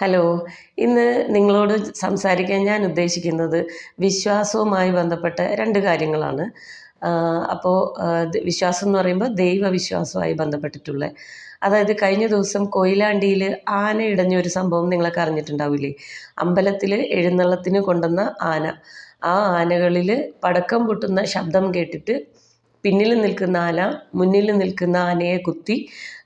Hello. ഇന്ന് നിങ്ങളോട് സംസാരിക്കാൻ ഞാൻ ഉദ്ദേശിക്കുന്നത് വിശ്വാസവുമായി ബന്ധപ്പെട്ട 2 കാര്യങ്ങളാണ്. അപ്പോൾ വിശ്വാസം എന്ന് പറയുമ്പോൾ ദൈവവിശ്വാസവുമായി ബന്ധപ്പെട്ടിട്ടുള്ള. അതായത് കഴിഞ്ഞ ദിവസം കൊയിലാണ്ടിയിൽ ആന ഇടഞ്ഞൊരു സംഭവം നിങ്ങളൊക്കെ അറിഞ്ഞിട്ടുണ്ടാവില്ലേ? അമ്പലത്തിൽ എഴുന്നള്ളത്തിന് കൊണ്ടുവന്ന ആന. ആ ആനകളിൽ പടക്കം പൊട്ടുന്ന ശബ്ദം കേട്ടിട്ട് പിന്നിൽ നിൽക്കുന്ന ആന മുന്നിൽ നിൽക്കുന്ന ആനയെ കുത്തി,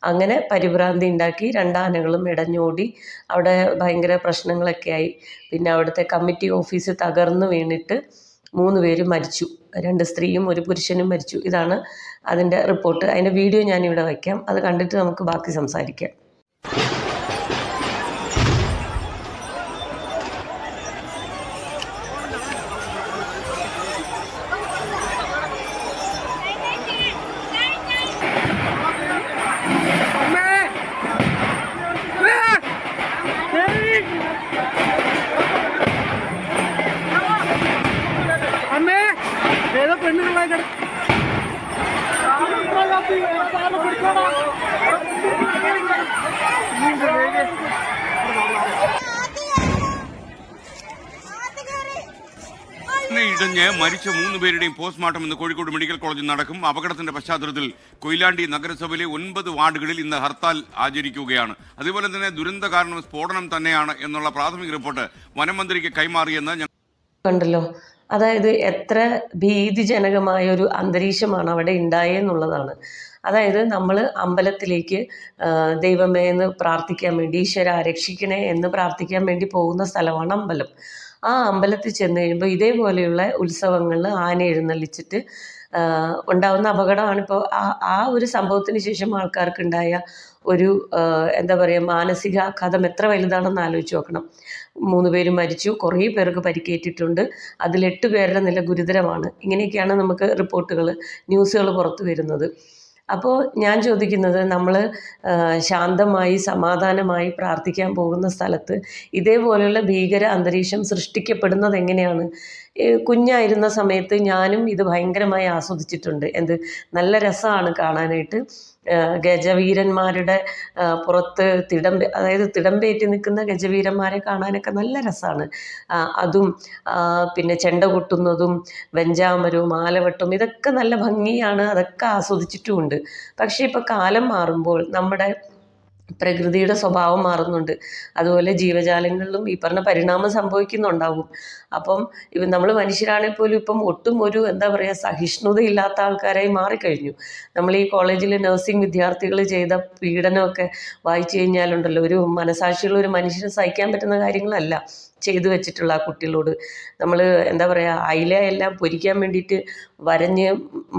അങ്ങനെ പരിഭ്രാന്തി ഉണ്ടാക്കി 2 ആനകളും ഇടഞ്ഞോടി. അവിടെ ഭയങ്കര പ്രശ്നങ്ങളൊക്കെ ആയി. പിന്നെ അവിടുത്തെ കമ്മിറ്റി ഓഫീസ് തകർന്ന് വീണിട്ട് 3 പേര് മരിച്ചു. 2 സ്ത്രീയും 1 പുരുഷനും മരിച്ചു. ഇതാണ് അതിൻ്റെ റിപ്പോർട്ട്. അതിൻ്റെ വീഡിയോ ഞാനിവിടെ വയ്ക്കാം. അത് കണ്ടിട്ട് നമുക്ക് ബാക്കി സംസാരിക്കാം. ഇടഞ്ഞ് മരിച്ച 3 പേരുടെയും പോസ്റ്റ്മോർട്ടം ഇന്ന് കോഴിക്കോട് മെഡിക്കൽ കോളേജിൽ നടക്കും. അപകടത്തിന്റെ പശ്ചാത്തലത്തിൽ കൊയിലാണ്ടി നഗരസഭയിലെ 9 വാർഡുകളിൽ ഇന്ന് ഹർത്താൽ ആചരിക്കുകയാണ്. അതുപോലെ തന്നെ ദുരന്ത കാരണം സ്ഫോടനം തന്നെയാണ് എന്നുള്ള പ്രാഥമിക റിപ്പോർട്ട് വനമന്ത്രിക്ക് കൈമാറിയെന്ന് കണ്ടല്ലോ. അതായത് എത്ര ഭീതിജനകമായ ഒരു അന്തരീക്ഷമാണ് അവിടെ ഉണ്ടായെന്നുള്ളതാണ്. അതായത് നമ്മൾ അമ്പലത്തിലേക്ക് ദൈവമേ എന്ന് പ്രാർത്ഥിക്കാൻ വേണ്ടി, ഈശ്വര രക്ഷിക്കണേ എന്ന് പ്രാർത്ഥിക്കാൻ വേണ്ടി പോകുന്ന സ്ഥലമാണ് അമ്പലം. ആ അമ്പലത്തിൽ ചെന്ന് കഴിയുമ്പോൾ ഇതേപോലെയുള്ള ഉത്സവങ്ങളിൽ ആന എഴുന്നള്ളിച്ചിട്ട് ഉണ്ടാകുന്ന അപകടമാണിപ്പോൾ. ആ ഒരു സംഭവത്തിന് ശേഷം ആൾക്കാർക്കുണ്ടായ ഒരു എന്താ പറയുക, മാനസികാഘാതം എത്ര വലുതാണെന്ന് ആലോചിച്ച് നോക്കണം. 3 പേര് മരിച്ചു, കുറേ പേർക്ക് പരിക്കേറ്റിട്ടുണ്ട്. അതിൽ 8 പേരുടെ നില ഗുരുതരമാണ്. ഇങ്ങനെയൊക്കെയാണ് നമുക്ക് റിപ്പോർട്ടുകൾ, ന്യൂസുകൾ പുറത്തു വരുന്നത്. അപ്പോൾ ഞാൻ ചോദിക്കുന്നത്, നമ്മൾ ശാന്തമായി സമാധാനമായി പ്രാർത്ഥിക്കാൻ പോകുന്ന സ്ഥലത്ത് ഇതേപോലെയുള്ള ഭീകര അന്തരീക്ഷം സൃഷ്ടിക്കപ്പെടുന്നത് എങ്ങനെയാണ്? കുഞ്ഞായിരുന്ന സമയത്ത് ഞാനും ഇത് ഭയങ്കരമായി ആസ്വദിച്ചിട്ടുണ്ട്. നല്ല രസമാണ് കാണാനായിട്ട്. ഗജവീരന്മാരുടെ പുറത്ത് അതായത് തിടമ്പേറ്റി നിൽക്കുന്ന ഗജവീരന്മാരെ കാണാനൊക്കെ നല്ല രസമാണ്. അതും പിന്നെ ചെണ്ട കൊട്ടുന്നതും വെഞ്ചാമരവും ആലവട്ടവും ഇതൊക്കെ നല്ല ഭംഗിയാണ്. അതൊക്കെ ആസ്വദിച്ചിട്ടുമുണ്ട്. പക്ഷേ ഇപ്പോൾ കാലം മാറുമ്പോൾ നമ്മുടെ പ്രകൃതിയുടെ സ്വഭാവം മാറുന്നുണ്ട്. അതുപോലെ ജീവജാലങ്ങളിലും ഈ പറഞ്ഞ പരിണാമം സംഭവിക്കുന്നുണ്ടാവും. അപ്പം നമ്മൾ മനുഷ്യരാണെങ്കിൽ പോലും ഇപ്പം ഒട്ടും ഒരു എന്താ പറയുക, സഹിഷ്ണുതയില്ലാത്ത ആൾക്കാരായി മാറിക്കഴിഞ്ഞു. നമ്മൾ ഈ കോളേജിൽ നഴ്സിംഗ് വിദ്യാർത്ഥികൾ ചെയ്ത പീഡനമൊക്കെ വായിച്ചു കഴിഞ്ഞാലുണ്ടല്ലോ, ഒരു മനസാക്ഷിയുള്ള ഒരു മനുഷ്യന് സഹിക്കാൻ പറ്റുന്ന കാര്യങ്ങളല്ല ചെയ്തു വെച്ചിട്ടുള്ള ആ കുട്ടികളോട്. നമ്മൾ എന്താ പറയുക, അയിലയെല്ലാം പൊരിക്കാൻ വേണ്ടിയിട്ട് വരഞ്ഞ്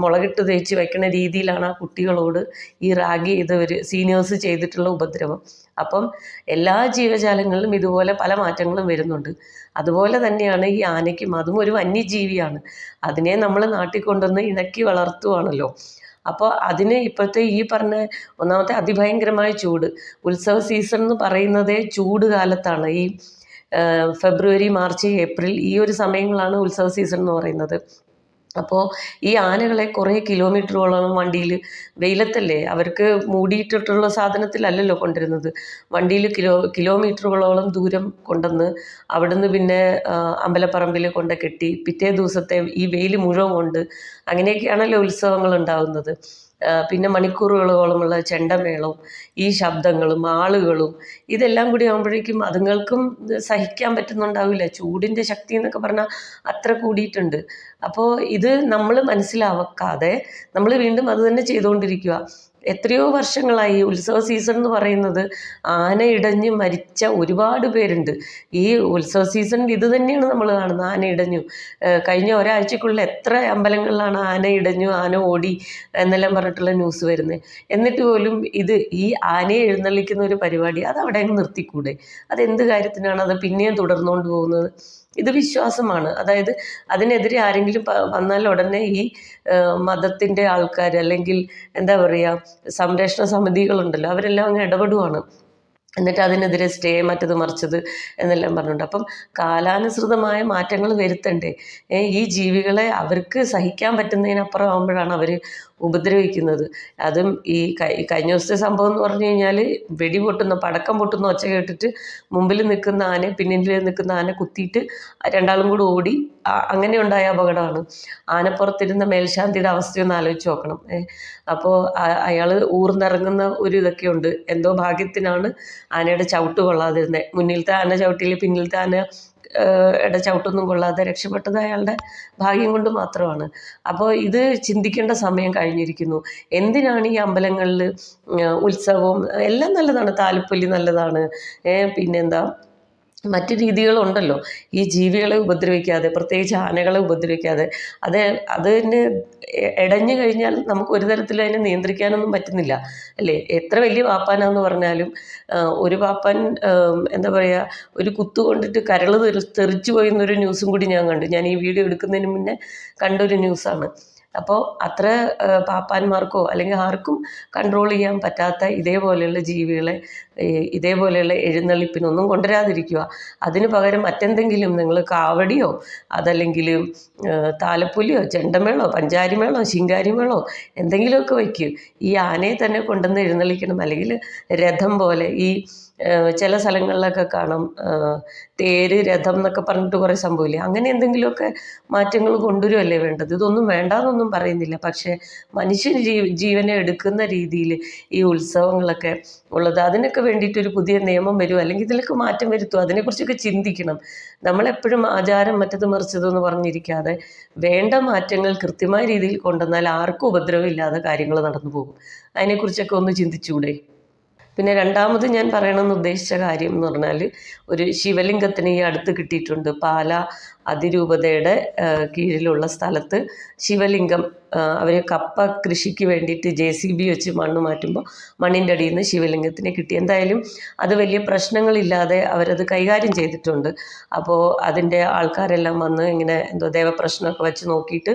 മുളകിട്ട് തേച്ച് വെക്കുന്ന രീതിയിലാണ് ആ കുട്ടികളോട് ഈ റാഗി ചെയ്തവർ സീനിയേഴ്സ് ചെയ്തിട്ടുള്ള ഉപദ്രവം. അപ്പം എല്ലാ ജീവജാലങ്ങളിലും ഇതുപോലെ പല മാറ്റങ്ങളും വരുന്നുണ്ട്. അതുപോലെ തന്നെയാണ് ഈ ആനയ്ക്കും. അതും ഒരു വന്യജീവിയാണ്. അതിനെ നമ്മൾ നാട്ടിൽ കൊണ്ടുവന്ന് ഇണക്കി വളർത്തുവാണല്ലോ. അപ്പോൾ അതിന് ഇപ്പോഴത്തെ ഈ പറഞ്ഞ ഒന്നാമത്തെ അതിഭയങ്കരമായ ചൂട്, ഉത്സവ സീസൺ എന്ന് പറയുന്നതേ ചൂട് കാലത്താണ്. ഈ ഫെബ്രുവരി, മാർച്ച്, ഏപ്രിൽ ഈ ഒരു സമയങ്ങളാണ് ഉത്സവ സീസൺ എന്ന് പറയുന്നത്. അപ്പോൾ ഈ ആനകളെ കുറേ കിലോമീറ്ററുകളോളം വണ്ടിയിൽ, വെയിലത്തല്ലേ, അവർക്ക് മൂടിയിട്ടിട്ടുള്ള സാധനത്തിലല്ലല്ലോ കൊണ്ടുവരുന്നത്, വണ്ടിയിൽ കിലോമീറ്ററുകളോളം ദൂരം കൊണ്ടുവന്ന് അവിടുന്ന് പിന്നെ അമ്പലപ്പറമ്പിൽ കൊണ്ട് കെട്ടി പിറ്റേ ദിവസത്തെ ഈ വെയിൽ മുഴുവൻ കൊണ്ട് അങ്ങനെയൊക്കെയാണല്ലോ ഉത്സവങ്ങൾ ഉണ്ടാകുന്നത്. പിന്നെ മണിക്കൂറുകളോളമുള്ള ചെണ്ടമേളവും ഈ ശബ്ദങ്ങളും ആളുകളും ഇതെല്ലാം കൂടി ആകുമ്പോഴേക്കും അതുങ്ങൾക്കും സഹിക്കാൻ പറ്റുന്നുണ്ടാവില്ല. ചൂടിൻ്റെ ശക്തി എന്നൊക്കെ പറഞ്ഞാൽ അത്ര കൂടിയിട്ടുണ്ട്. അപ്പോൾ ഇത് നമ്മൾ മനസ്സിലാക്കാതെ നമ്മൾ വീണ്ടും അത് തന്നെ ചെയ്തുകൊണ്ടിരിക്കുക. എത്രയോ വർഷങ്ങളായി ഉത്സവ സീസൺ എന്ന് പറയുന്നത് ആന ഇടഞ്ഞ് മരിച്ച ഒരുപാട് പേരുണ്ട്. ഈ ഉത്സവ സീസണിൽ ഇത് തന്നെയാണ് നമ്മൾ കാണുന്നത്, ആന ഇടഞ്ഞു. കഴിഞ്ഞ ഒരാഴ്ചക്കുള്ളിൽ എത്ര അമ്പലങ്ങളിലാണ് ആന ഇടഞ്ഞു, ആന ഓടി എന്നെല്ലാം പറഞ്ഞിട്ടുള്ള ന്യൂസ് വരുന്നത്. എന്നിട്ട് പോലും ഈ ആനയെ എഴുന്നള്ളിക്കുന്ന ഒരു പരിപാടി അത് അവിടെ അങ്ങ് നിർത്തിക്കൂടെ? അതെന്ത് കാര്യത്തിനാണ് അത് പിന്നെയും തുടർന്നുകൊണ്ട് പോകുന്നത്? ഇത് വിശ്വാസമാണ്. അതായത് അതിനെതിരെ ആരെങ്കിലും വന്നാൽ ഉടനെ ഈ മതത്തിൻ്റെ ആൾക്കാർ, അല്ലെങ്കിൽ എന്താ പറയുക, സംരക്ഷണ സമിതികളുണ്ടല്ലോ, അവരെല്ലാം അങ്ങ് ഇടപെടുവാണ്. എന്നിട്ട് അതിനെതിരെ സ്റ്റേ, മറ്റത് മറിച്ചത് എന്നെല്ലാം പറഞ്ഞിട്ടുണ്ട്. അപ്പം കാലാനുസൃതമായ മാറ്റങ്ങൾ വരുത്തണ്ടേ? ഈ ജീവികളെ അവർക്ക് സഹിക്കാൻ പറ്റുന്നതിനപ്പുറം ആകുമ്പോഴാണ് അവർ ഉപദ്രവിക്കുന്നത്. അതും ഈ കഴിഞ്ഞ ദിവസത്തെ സംഭവം എന്ന് പറഞ്ഞു കഴിഞ്ഞാൽ പടക്കം പൊട്ടുന്ന ഒച്ച കേട്ടിട്ട് മുമ്പിൽ നിൽക്കുന്ന ആന പിന്നിൽ നിൽക്കുന്ന ആന കുത്തിയിട്ട് രണ്ടാളും കൂടി ഓടി അങ്ങനെ ഉണ്ടായ അപകടമാണ്. ആനപ്പുറത്തിരുന്ന മേൽശാന്തിയുടെ അവസ്ഥയൊന്ന് ആലോചിച്ച് നോക്കണം. അപ്പോൾ അയാൾ ഊർന്നിറങ്ങുന്ന ഒരു ഇതൊക്കെ ഉണ്ട്. എന്തോ ഭാഗ്യത്തിനാണ് ആനയുടെ ചവിട്ട് കൊള്ളാതിരുന്നത്. മുന്നിലത്തെ ആന ചവിട്ടിയിൽ പിന്നിലത്തെ ആന ചവിട്ടൊന്നും കൊള്ളാതെ രക്ഷപ്പെട്ടത് അയാളുടെ ഭാഗ്യം കൊണ്ട് മാത്രമാണ്. അപ്പോൾ ഇത് ചിന്തിക്കേണ്ട സമയം കഴിഞ്ഞിരിക്കുന്നു. എന്തിനാണ് ഈ അമ്പലങ്ങളിൽ ഉത്സവവും എല്ലാം നല്ലതാണ്, താലപ്പൊലി നല്ലതാണ്, പിന്നെന്താ മറ്റു രീതികളുണ്ടല്ലോ, ഈ ജീവികളെ ഉപദ്രവിക്കാതെ, പ്രത്യേകിച്ച് ആനകളെ ഉപദ്രവിക്കാതെ. അതിന് ഇടഞ്ഞു കഴിഞ്ഞാൽ നമുക്ക് ഒരു തരത്തിലും അതിനെ നിയന്ത്രിക്കാനൊന്നും പറ്റുന്നില്ല അല്ലേ? എത്ര വലിയ പാപ്പാനാന്ന് പറഞ്ഞാലും ഒരു പാപ്പാൻ എന്താ പറയുക, ഒരു കുത്തു കൊണ്ടിട്ട് കരൾ തെറിച്ചു പോയി എന്നൊരു ന്യൂസും കൂടി ഞാൻ കണ്ടു. ഞാൻ ഈ വീഡിയോ എടുക്കുന്നതിന് മുന്നേ കണ്ടൊരു ന്യൂസാണ്. അപ്പോൾ അത്ര പാപ്പാന്മാർക്കോ അല്ലെങ്കിൽ ആർക്കും കൺട്രോൾ ചെയ്യാൻ പറ്റാത്ത ഇതേപോലെയുള്ള ജീവികളെ ഇതേപോലെയുള്ള എഴുന്നള്ളിപ്പിനൊന്നും കൊണ്ടുവരാതിരിക്കുക. അതിന് പകരം മറ്റെന്തെങ്കിലും നിങ്ങൾ കാവടിയോ അതല്ലെങ്കിൽ താലപ്പൊലിയോ ചെണ്ടമേളോ പഞ്ചാരിമേളോ ശിങ്കാരിമേളോ എന്തെങ്കിലുമൊക്കെ വയ്ക്കുക. ഈ ആനയെ തന്നെ കൊണ്ടുവന്ന് എഴുന്നള്ളിക്കണം. അല്ലെങ്കിൽ രഥം പോലെ ഈ ചില സ്ഥലങ്ങളിലൊക്കെ കാണാം തേര് രഥം എന്നൊക്കെ പറഞ്ഞിട്ട് കുറേ സംഭവമില്ലേ, അങ്ങനെ എന്തെങ്കിലുമൊക്കെ മാറ്റങ്ങൾ കൊണ്ടുവരുമല്ലേ വേണ്ടത്. ഇതൊന്നും വേണ്ടാന്നൊന്നും പറയുന്നില്ല. പക്ഷേ മനുഷ്യന് ജീവനെ എടുക്കുന്ന രീതിയിൽ ഈ ഉത്സവങ്ങളൊക്കെ ഉള്ളത്, അതിനൊക്കെ വേണ്ടിയിട്ടൊരു പുതിയ നിയമം വരുമോ അല്ലെങ്കിൽ ഇതിലൊക്കെ മാറ്റം വരുത്തുമോ, അതിനെക്കുറിച്ചൊക്കെ ചിന്തിക്കണം. നമ്മളെപ്പോഴും ആചാരം മറ്റത് മറിച്ചതെന്ന് പറഞ്ഞിരിക്കാതെ വേണ്ട മാറ്റങ്ങൾ കൃത്യമായ രീതിയിൽ കൊണ്ടുവന്നാൽ ആർക്കും ഉപദ്രവം ഇല്ലാതെ കാര്യങ്ങൾ നടന്നു പോകും. അതിനെക്കുറിച്ചൊക്കെ ഒന്ന് ചിന്തിച്ചൂടെ? പിന്നെ രണ്ടാമത് ഞാൻ പറയണമെന്ന് ഉദ്ദേശിച്ച കാര്യം എന്ന് പറഞ്ഞാൽ, ഒരു ശിവലിംഗത്തിന് ഈ അടുത്ത് കിട്ടിയിട്ടുണ്ട്. പാല അതിരൂപതയുടെ കീഴിലുള്ള സ്ഥലത്ത് ശിവലിംഗം അവർ കപ്പ കൃഷിക്ക് വേണ്ടിയിട്ട് JCB വെച്ച് മണ്ണ് മാറ്റുമ്പോൾ മണ്ണിൻ്റെ അടിയിൽ നിന്ന് ശിവലിംഗത്തിനെ കിട്ടി. എന്തായാലും അത് വലിയ പ്രശ്നങ്ങളില്ലാതെ അവരത് കൈകാര്യം ചെയ്തിട്ടുണ്ട്. അപ്പോൾ അതിൻ്റെ ആൾക്കാരെല്ലാം വന്ന് ഇങ്ങനെ എന്തോ ദേവപ്രശ്നമൊക്കെ വെച്ച് നോക്കിയിട്ട്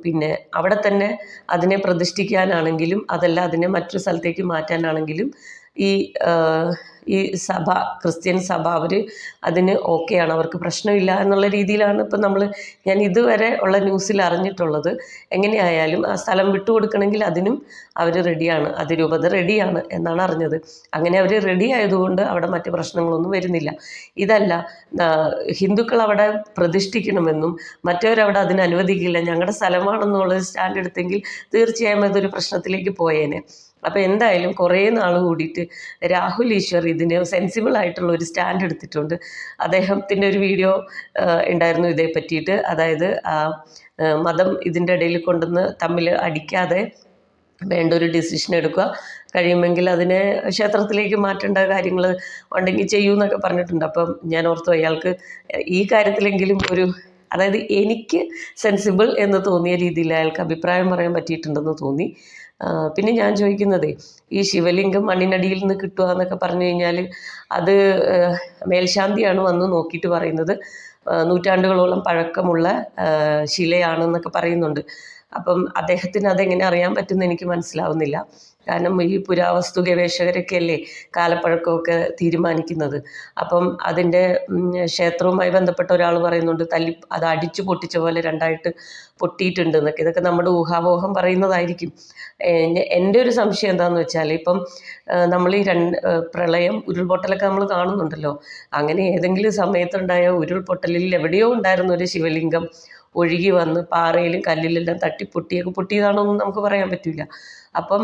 പിന്നെ അവിടെ തന്നെ അതിനെ പ്രതിഷ്ഠിക്കാനാണെങ്കിലും അതല്ല അതിനെ മറ്റൊരു സ്ഥലത്തേക്ക് മാറ്റാനാണെങ്കിലും ഈ സഭ ക്രിസ്ത്യൻ സഭ അവർ അതിന് ഓക്കെയാണ്, അവർക്ക് പ്രശ്നമില്ല എന്നുള്ള രീതിയിലാണ് ഇപ്പം ഞാൻ ഇതുവരെ ഉള്ള ന്യൂസിൽ അറിഞ്ഞിട്ടുള്ളത്. എങ്ങനെയായാലും ആ സ്ഥലം വിട്ടുകൊടുക്കണമെങ്കിൽ അതിനും അവർ റെഡിയാണ്, അതിരൂപത റെഡിയാണ് എന്നാണ് അറിഞ്ഞത്. അങ്ങനെ അവർ റെഡി ആയതുകൊണ്ട് അവിടെ മറ്റ് പ്രശ്നങ്ങളൊന്നും വരുന്നില്ല. ഇതല്ല ഹിന്ദുക്കൾ അവിടെ പ്രതിഷ്ഠിക്കണമെന്നും മറ്റവരവിടെ അതിന് അനുവദിക്കില്ല, ഞങ്ങളുടെ സ്ഥലമാണെന്നുള്ളത് സ്റ്റാൻഡ് എടുത്തെങ്കിൽ തീർച്ചയായും അതൊരു പ്രശ്നത്തിലേക്ക് പോയേനെ. അപ്പോൾ എന്തായാലും കുറേ നാൾ കൂടിയിട്ട് രാഹുൽ ഈശ്വർ ഇതിന് സെൻസിബിൾ ആയിട്ടുള്ള ഒരു സ്റ്റാൻഡ് എടുത്തിട്ടുണ്ട്. അദ്ദേഹത്തിൻ്റെ ഒരു വീഡിയോ ഉണ്ടായിരുന്നു ഇതേ പറ്റിയിട്ട്. അതായത് മതം ഇതിൻ്റെ ഇടയിൽ കൊണ്ടുവന്ന് തമ്മിൽ അടിക്കാതെ വേണ്ട ഒരു ഡിസിഷൻ എടുക്കുക, കഴിയുമെങ്കിൽ അതിനെ ക്ഷേത്രത്തിലേക്ക് മാറ്റേണ്ട കാര്യങ്ങൾ ഉണ്ടെങ്കിൽ ചെയ്യൂ എന്നൊക്കെ പറഞ്ഞിട്ടുണ്ട്. അപ്പം ഞാൻ ഓർത്തു അയാൾക്ക് ഈ കാര്യത്തിലെങ്കിലും അതായത് എനിക്ക് സെൻസിബിൾ എന്ന് തോന്നിയ രീതിയിൽ അയാൾക്ക് അഭിപ്രായം പറയാൻ പറ്റിയിട്ടുണ്ടെന്ന് തോന്നി. പിന്നെ ഞാൻ ചോദിക്കുന്നത്, ഈ ശിവലിംഗം മണ്ണിനടിയിൽ നിന്ന് കിട്ടുക എന്നൊക്കെ പറഞ്ഞു കഴിഞ്ഞാൽ അത് മേൽശാന്തിയാണ് വന്ന് നോക്കിയിട്ട് പറയുന്നത് നൂറ്റാണ്ടുകളോളം പഴക്കമുള്ള ശിലയാണെന്നൊക്കെ പറയുന്നുണ്ട്. അപ്പം അദ്ദേഹത്തിന് അതെങ്ങനെ അറിയാൻ പറ്റുമെന്ന് എനിക്ക് മനസ്സിലാവുന്നില്ല. കാരണം ഈ പുരാവസ്തു ഗവേഷകരൊക്കെ അല്ലേ കാലപ്പഴക്കമൊക്കെ തീരുമാനിക്കുന്നത്. അപ്പം അതിൻ്റെ ക്ഷേത്രവുമായി ബന്ധപ്പെട്ട ഒരാൾ പറയുന്നുണ്ട് അത് അടിച്ചു പൊട്ടിച്ച പോലെ രണ്ടായിട്ട് പൊട്ടിയിട്ടുണ്ട് എന്നൊക്കെ. ഇതൊക്കെ നമ്മുടെ ഊഹാപോഹം പറയുന്നതായിരിക്കും. എൻ്റെ ഒരു സംശയം എന്താണെന്ന് വെച്ചാൽ, ഇപ്പം നമ്മൾ ഈ പ്രളയം ഉരുൾപൊട്ടലൊക്കെ നമ്മൾ കാണുന്നുണ്ടല്ലോ, അങ്ങനെ ഏതെങ്കിലും സമയത്തുണ്ടായ ഉരുൾപൊട്ടലിൽ എവിടെയോ ഉണ്ടായിരുന്ന ഒരു ശിവലിംഗം ഒഴുകി വന്ന് പാറയിലും കല്ലിലെല്ലാം പൊട്ടിയതാണോന്നും നമുക്ക് പറയാൻ പറ്റില്ല. അപ്പം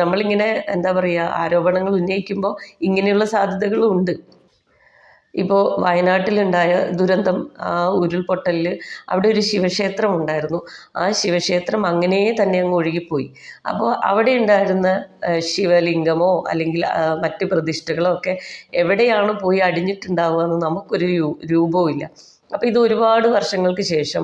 നമ്മളിങ്ങനെ എന്താ പറയുക ആരോപണങ്ങൾ ഉന്നയിക്കുമ്പോൾ ഇങ്ങനെയുള്ള സാധ്യതകളും ഉണ്ട്. ഇപ്പോൾ വയനാട്ടിലുണ്ടായ ദുരന്തം, ആ ഉരുൾപൊട്ടലിൽ അവിടെ ഒരു ശിവക്ഷേത്രം ഉണ്ടായിരുന്നു. ആ ശിവക്ഷേത്രം അങ്ങനെ തന്നെ അങ്ങ് ഒഴുകിപ്പോയി. അപ്പോൾ അവിടെ ഉണ്ടായിരുന്ന ശിവലിംഗമോ അല്ലെങ്കിൽ മറ്റ് പ്രതിഷ്ഠകളോ ഒക്കെ എവിടെയാണ് പോയി അടിഞ്ഞിട്ടുണ്ടാവുക എന്ന് നമുക്കൊരു രൂപവും ഇല്ല. അപ്പോൾ ഇത് ഒരുപാട് വർഷങ്ങൾക്ക് ശേഷം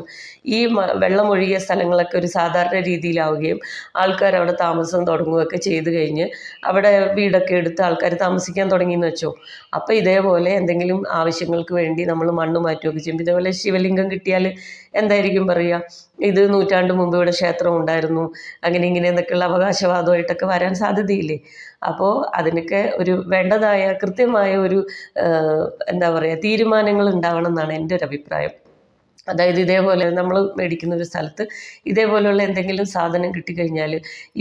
ഈ വെള്ളമൊഴുകിയ സ്ഥലങ്ങളൊക്കെ ഒരു സാധാരണ രീതിയിലാവുകയും ആൾക്കാർ അവിടെ താമസം തുടങ്ങുകയൊക്കെ ചെയ്തു കഴിഞ്ഞ് അവിടെ വീടൊക്കെ എടുത്ത് ആൾക്കാർ താമസിക്കാൻ തുടങ്ങിയെന്ന് വെച്ചോ. അപ്പോൾ ഇതേപോലെ എന്തെങ്കിലും ആവശ്യങ്ങൾക്ക് വേണ്ടി നമ്മൾ മണ്ണ് മാറ്റുകയൊക്കെ ചെയ്യും. ഇതേപോലെ ശിവലിംഗം കിട്ടിയാൽ എന്തായിരിക്കും പറയുക, ഇത് നൂറ്റാണ്ട് മുമ്പ് ഇവിടെ ക്ഷേത്രം ഉണ്ടായിരുന്നു അങ്ങനെ ഇങ്ങനെ എന്നൊക്കെയുള്ള അവകാശവാദമായിട്ടൊക്കെ വരാൻ സാധ്യതയില്ലേ. അപ്പോൾ അതിനൊക്കെ വേണ്ടതായ കൃത്യമായ എന്താ പറയുക തീരുമാനങ്ങൾ ഉണ്ടാവണം എന്നാണ് എൻ്റെ ഒരു അഭിപ്രായം. അതായത് ഇതേപോലെ നമ്മൾ മേടിക്കുന്ന ഒരു സ്ഥലത്ത് ഇതേപോലെയുള്ള എന്തെങ്കിലും സാധനം കിട്ടിക്കഴിഞ്ഞാൽ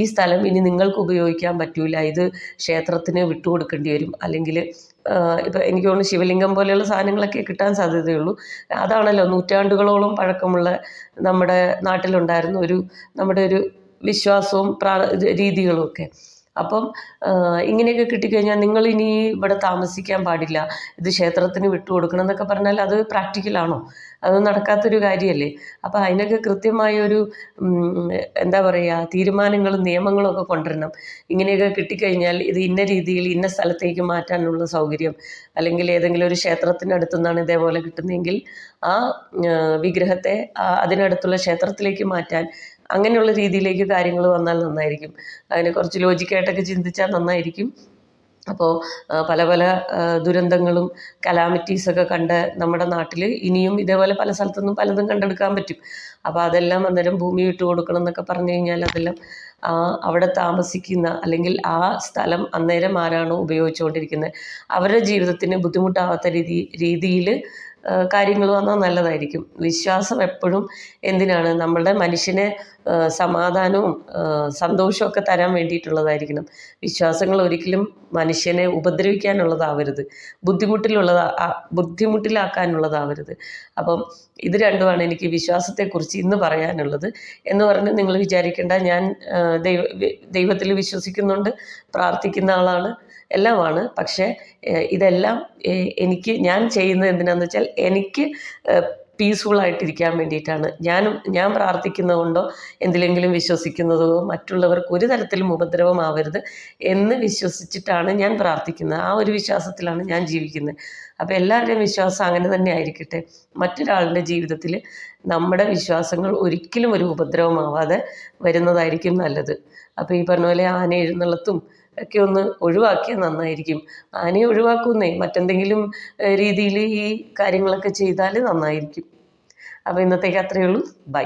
ഈ സ്ഥലം ഇനി നിങ്ങൾക്ക് ഉപയോഗിക്കാൻ പറ്റൂല, ഇത് ക്ഷേത്രത്തിന് വിട്ടുകൊടുക്കേണ്ടി വരും, അല്ലെങ്കിൽ ഇപ്പം എനിക്ക് തോന്നുന്നു ശിവലിംഗം പോലെയുള്ള സാധനങ്ങളൊക്കെ കിട്ടാൻ സാധ്യതയുള്ളൂ. അതാണല്ലോ നൂറ്റാണ്ടുകളോളം പഴക്കമുള്ള നമ്മുടെ നാട്ടിലുണ്ടായിരുന്ന നമ്മുടെ ഒരു വിശ്വാസവും രീതികളും ഒക്കെ. അപ്പം ഇങ്ങനെയൊക്കെ കിട്ടിക്കഴിഞ്ഞാൽ നിങ്ങളിനി ഇവിടെ താമസിക്കാൻ പാടില്ല, ഇത് ക്ഷേത്രത്തിന് വിട്ടുകൊടുക്കണം എന്നൊക്കെ പറഞ്ഞാൽ അത് പ്രാക്ടിക്കലാണോ? അത് നടക്കാത്തൊരു കാര്യമല്ലേ? അപ്പോൾ അതിനൊക്കെ കൃത്യമായൊരു എന്താ പറയുക, തീരുമാനങ്ങളും നിയമങ്ങളും ഒക്കെ കൊണ്ടുവരണം. ഇങ്ങനെയൊക്കെ കിട്ടിക്കഴിഞ്ഞാൽ ഇത് ഇന്ന രീതിയിൽ ഇന്ന സ്ഥലത്തേക്ക് മാറ്റാനുള്ള സൗകര്യം, അല്ലെങ്കിൽ ഏതെങ്കിലും ഒരു ക്ഷേത്രത്തിനടുത്തു നിന്നാണ് ഇതേപോലെ കിട്ടുന്നതെങ്കിൽ ആ വിഗ്രഹത്തെ അതിനടുത്തുള്ള ക്ഷേത്രത്തിലേക്ക് മാറ്റാൻ, അങ്ങനെയുള്ള രീതിയിലേക്ക് കാര്യങ്ങൾ വന്നാൽ നന്നായിരിക്കും. അതിനെ കുറച്ച് ലോജിക്കായിട്ടൊക്കെ ചിന്തിച്ചാൽ നന്നായിരിക്കും. അപ്പോൾ പല പല ദുരന്തങ്ങളും കലാമിറ്റീസൊക്കെ കണ്ട് നമ്മുടെ നാട്ടിൽ ഇനിയും ഇതേപോലെ പല സ്ഥലത്തുനിന്നും പലതും കണ്ടെടുക്കാൻ പറ്റും. അപ്പോൾ അതെല്ലാം അന്നേരം ഭൂമി വിട്ടു കൊടുക്കണം എന്നൊക്കെ പറഞ്ഞു കഴിഞ്ഞാൽ അതെല്ലാം അവിടെ താമസിക്കുന്ന, അല്ലെങ്കിൽ ആ സ്ഥലം അന്നേരം ആരാണോ ഉപയോഗിച്ചുകൊണ്ടിരിക്കുന്നത് അവരുടെ ജീവിതത്തിന് ബുദ്ധിമുട്ടാവാത്ത രീതിയിൽ കാര്യങ്ങൾ വന്നാൽ നല്ലതായിരിക്കും. വിശ്വാസം എപ്പോഴും എന്തിനാണ്, നമ്മളുടെ മനുഷ്യനെ സമാധാനവും സന്തോഷമൊക്കെ തരാൻ വേണ്ടിയിട്ടുള്ളതായിരിക്കണം. വിശ്വാസങ്ങൾ ഒരിക്കലും മനുഷ്യനെ ഉപദ്രവിക്കാനുള്ളതാവരുത്, ബുദ്ധിമുട്ടിലാക്കാനുള്ളതാവരുത്. അപ്പം ഇത് രണ്ടുമാണ് എനിക്ക് വിശ്വാസത്തെക്കുറിച്ച് ഇന്ന് പറയാനുള്ളത്. എന്ന് പറഞ്ഞ് നിങ്ങൾ വിചാരിക്കേണ്ട ഞാൻ ദൈവത്തിൽ വിശ്വസിക്കുന്നുണ്ട്, പ്രാർത്ഥിക്കുന്ന ആളാണ്, എല്ലാമാണ്. പക്ഷേ ഇതെല്ലാം ഞാൻ ചെയ്യുന്നത് എന്തിനാണെന്ന് വെച്ചാൽ എനിക്ക് പീസ്ഫുള്ളായിട്ടിരിക്കാൻ വേണ്ടിയിട്ടാണ്. ഞാൻ പ്രാർത്ഥിക്കുന്നതുകൊണ്ടോ എന്തിലെങ്കിലും വിശ്വസിക്കുന്നതോ മറ്റുള്ളവർക്ക് ഒരു തരത്തിലും ഉപദ്രവമാവരുത് എന്ന് വിശ്വസിച്ചിട്ടാണ് ഞാൻ പ്രാർത്ഥിക്കുന്നത്. ആ ഒരു വിശ്വാസത്തിലാണ് ഞാൻ ജീവിക്കുന്നത്. അപ്പോൾ എല്ലാവരുടെയും വിശ്വാസം അങ്ങനെ തന്നെ ആയിരിക്കട്ടെ. മറ്റൊരാളുടെ ജീവിതത്തിൽ നമ്മുടെ വിശ്വാസങ്ങൾ ഒരിക്കലും ഒരു ഉപദ്രവമാവാതെ വരുന്നതായിരിക്കും നല്ലത്. അപ്പോൾ ഈ പറഞ്ഞ പോലെ ആന എഴുന്നള്ളത്തും ഒക്കെ ഒന്ന് ഒഴിവാക്കിയാൽ നന്നായിരിക്കും. ആനയെ ഒഴിവാക്കുന്നേ, മറ്റെന്തെങ്കിലും രീതിയിൽ ഈ കാര്യങ്ങളൊക്കെ ചെയ്താൽ നന്നായിരിക്കും. അപ്പോൾ ഇന്നത്തേക്ക് അത്രയേ ഉള്ളൂ. ബൈ.